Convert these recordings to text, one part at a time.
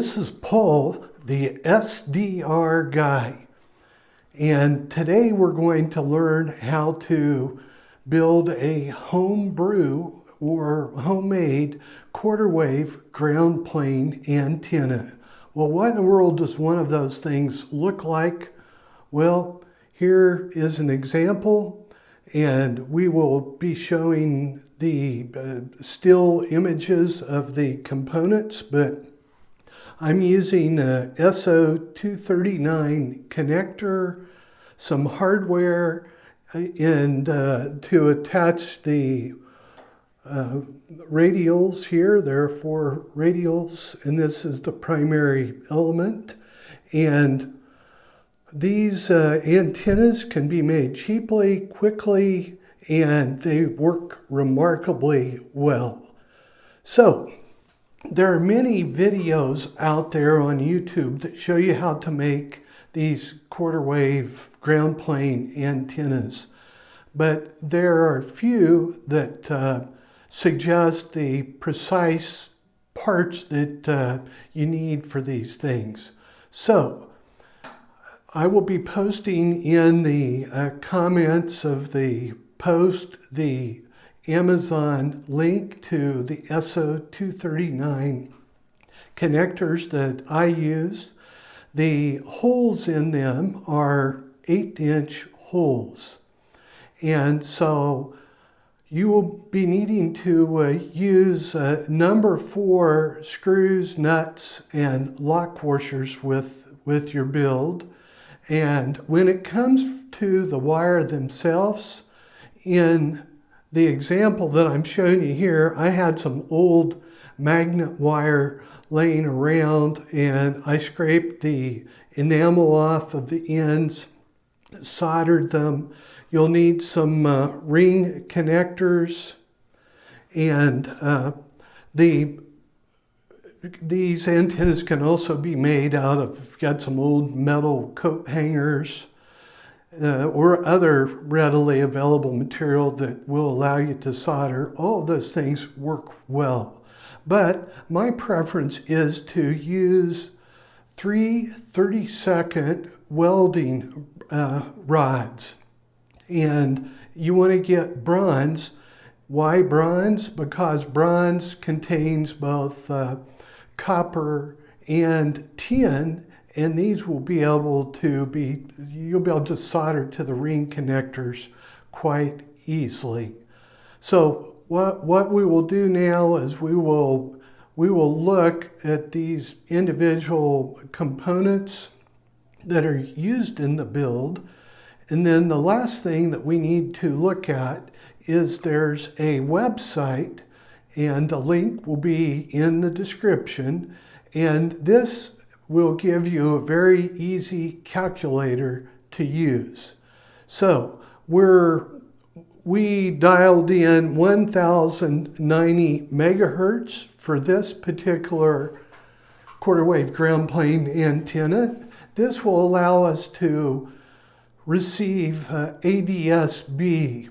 This is Paul, the SDR guy, and today we're going to learn how to build a homebrew or homemade quarter wave ground plane antenna. Well, what in the world does one of those things look like? Well, here is an example, and we will be showing the still images of the components, but I'm using a SO239 connector, some hardware, and to attach the radials here. There are 4 radials, and this is the primary element. And these antennas can be made cheaply, quickly, and they work remarkably well. So, there are many videos out there on YouTube that show you how to make these quarter wave ground plane antennas, but there are a few that suggest the precise parts that you need for these things. So I will be posting in the comments of the post the Amazon link to the SO239 connectors that I use. The holes in them are 1/8" holes. And so you will be needing to use number 4 screws, nuts, and lock washers with your build. And when it comes to the wire themselves, in the example that I'm showing you here, I had some old magnet wire laying around, and I scraped the enamel off of the ends, soldered them. You'll need some ring connectors, and these antennas can also be made out of, if you've got some old metal coat hangers, or other readily available material that will allow you to solder. All of those things work well. But my preference is to use 3 30-second welding rods. And you want to get bronze. Why bronze? Because bronze contains both copper and tin, and these will be able to you'll be able to solder to the ring connectors quite easily. So what we will do now is we will look at these individual components that are used in the build. And then the last thing that we need to look at is there's a website, and the link will be in the description. And this will give you a very easy calculator to use. So we dialed in 1090 megahertz for this particular quarter wave ground plane antenna. This will allow us to receive ADS-B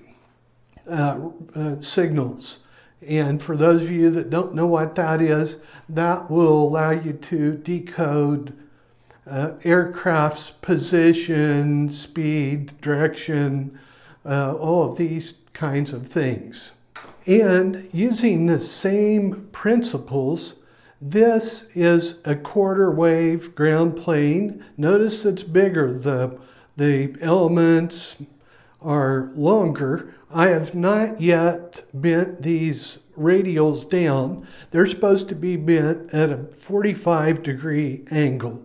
signals. And for those of you that don't know what that is, that will allow you to decode aircraft's position, speed, direction, all of these kinds of things. And using the same principles, this is a quarter wave ground plane. Notice it's bigger. The elements are longer. I have not yet bent these radials down. They're supposed to be bent at a 45-degree angle.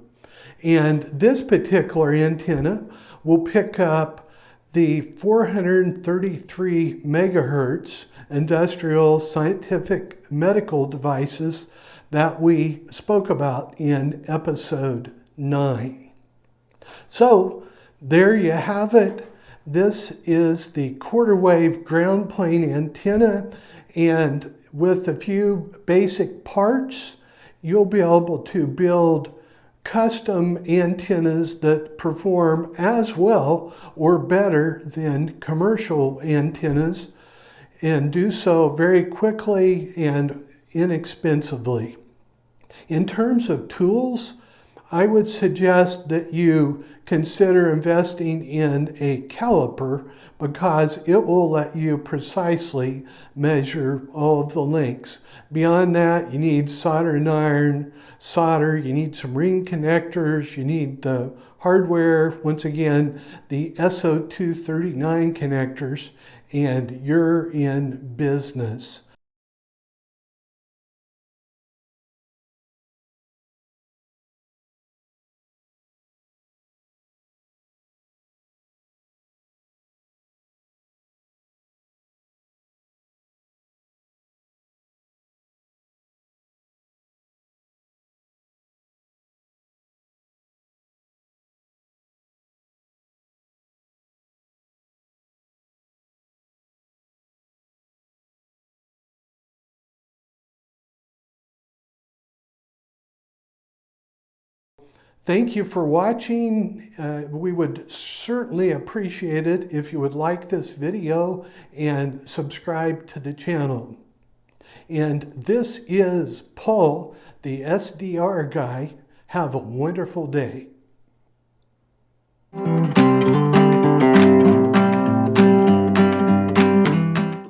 And this particular antenna will pick up the 433 megahertz industrial, scientific, medical devices that we spoke about in episode 9. So there you have it. This is the quarter wave ground plane antenna, and with a few basic parts, you'll be able to build custom antennas that perform as well or better than commercial antennas, and do so very quickly and inexpensively. In terms of tools, I would suggest that you consider investing in a caliper because it will let you precisely measure all of the links. Beyond that, you need solder and iron, solder, you need some ring connectors, you need the hardware, once again, the SO239 connectors, and you're in business. Thank you for watching. We would certainly appreciate it if you would like this video and subscribe to the channel. And this is Paul, the SDR guy. Have a wonderful day.